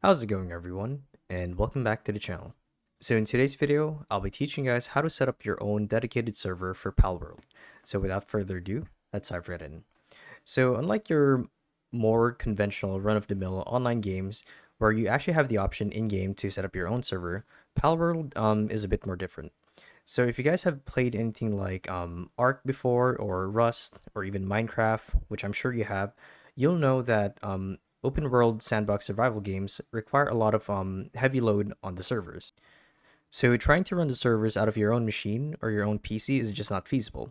How's it going, everyone? And welcome back to the channel. So in today's video, I'll be teaching you guys how to set up your own dedicated server for Palworld. So without further ado, let's dive right in. So unlike your more conventional run-of-the-mill online games, where you actually have the option in-game to set up your own server, Palworld is a bit more different. So if you guys have played anything like Ark before, or Rust, or even Minecraft, which I'm sure you have, you'll know that open world sandbox survival games require a lot of heavy load on the servers. So trying to run the servers out of your own machine or your own PC is just not feasible.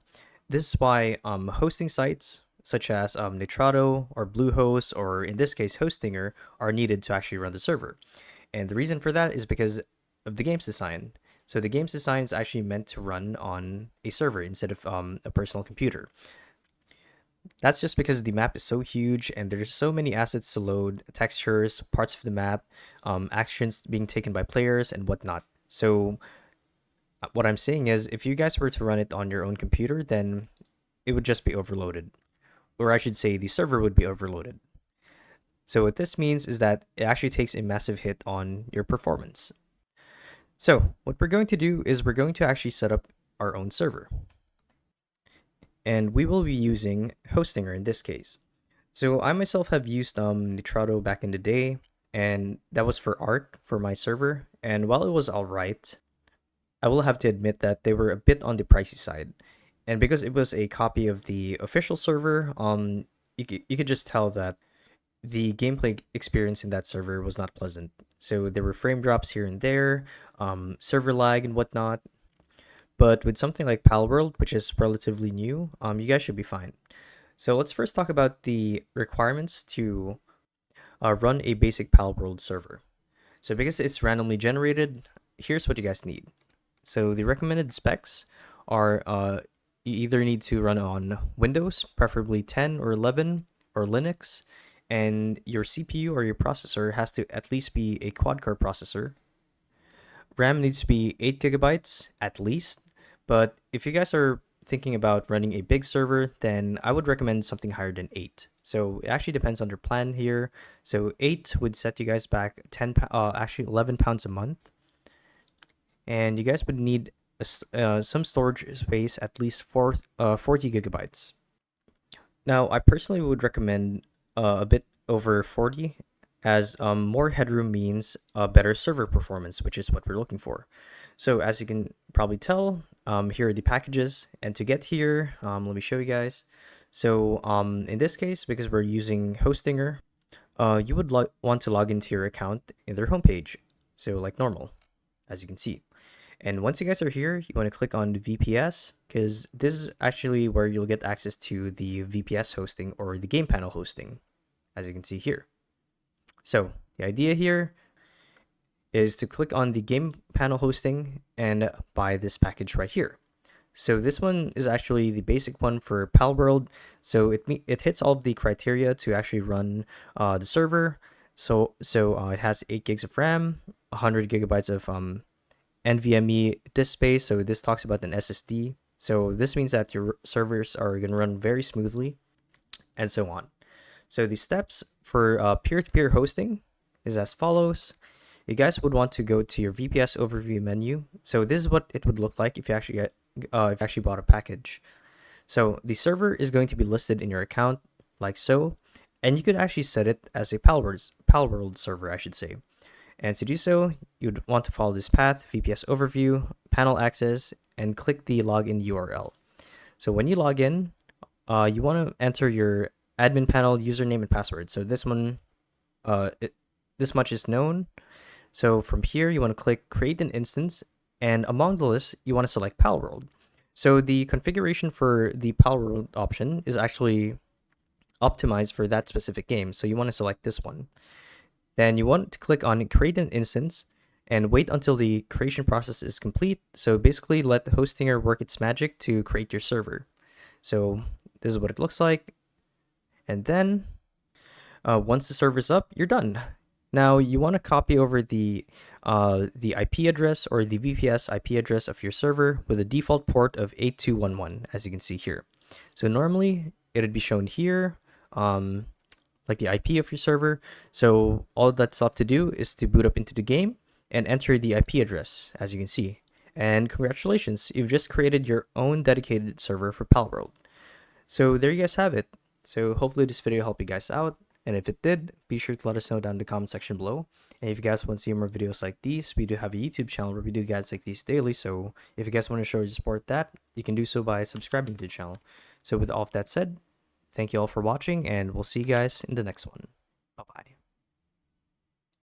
This is why hosting sites such as Nitrado or Bluehost, or in this case Hostinger, are needed to actually run the server. And the reason for that is because of the game's design. So the game's design is actually meant to run on a server instead of a personal computer. That's just because the map is so huge and there's so many assets to load, textures, parts of the map, actions being taken by players, and whatnot. So what I'm saying is, if you guys were to run it on your own computer, then it would just be overloaded. Or I should say the server would be overloaded. So what this means is that it actually takes a massive hit on your performance. So what we're going to do is we're going to actually set up our own server. And we will be using Hostinger in this case. So I myself have used Nitrado back in the day, and that was for Ark for my server. And while it was alright, I will have to admit that they were a bit on the pricey side. And because it was a copy of the official server, you could just tell that the gameplay experience in that server was not pleasant. So there were frame drops here and there, server lag and whatnot. But with something like Palworld, which is relatively new, you guys should be fine. So let's first talk about the requirements to run a basic Palworld server. So because it's randomly generated, here's what you guys need. So the recommended specs are you either need to run on Windows, preferably 10 or 11, or Linux, and your CPU or your processor has to at least be a quad-core processor. RAM needs to be 8 gigabytes at least, but if you guys are thinking about running a big server, then I would recommend something higher than 8. So it actually depends on your plan here. So 8 would set you guys back actually 11 pounds a month. And you guys would need some storage space, at least 40 gigabytes. Now, I personally would recommend a bit over 40, as more headroom means better server performance, which is what we're looking for. So as you can probably tell, here are the packages, and to get here, let me show you guys. So in this case, because we're using Hostinger, you would want to log into your account in their homepage, so like normal, as you can see. And once you guys are here, you want to click on VPS, because this is actually where you'll get access to the VPS hosting or the game panel hosting, as you can see here. So the idea here is to click on the game panel hosting and buy this package right here. So this one is actually the basic one for Palworld. So it hits all of the criteria to actually run the server. So it has 8 gigs of RAM, 100 gigabytes of NVMe disk space. So this talks about an SSD. So this means that your servers are going to run very smoothly, and so on. So the steps for peer-to-peer hosting is as follows. You guys would want to go to your VPS overview menu. So this is what it would look like if you actually bought a package. So the server is going to be listed in your account like so, and you could actually set it as a Palworld server, I should say. And to do so, you'd want to follow this path: VPS overview, panel access, and click the login URL. So when you log in, you want to enter your admin panel username and password. So this one, this much is known. So from here, you want to click create an instance, and among the list, you want to select Palworld. So the configuration for the Palworld option is actually optimized for that specific game. So you want to select this one. Then you want to click on create an instance and wait until the creation process is complete. So basically let the Hostinger work its magic to create your server. So this is what it looks like. And then once the server's up, you're done. Now you want to copy over the IP address or the VPS IP address of your server with a default port of 8211, as you can see here. So normally it would be shown here. Let like the IP of your server. So all that's left to do is to boot up into the game and enter the IP address, as you can see. And congratulations, you've just created your own dedicated server for Palworld. So there you guys have it. So hopefully this video helped you guys out. And if it did, be sure to let us know down in the comment section below. And if you guys want to see more videos like these, we do have a YouTube channel where we do guides like these daily. So if you guys want to show your support that, you can do so by subscribing to the channel. So with all of that said, thank you all for watching, and we'll see you guys in the next one.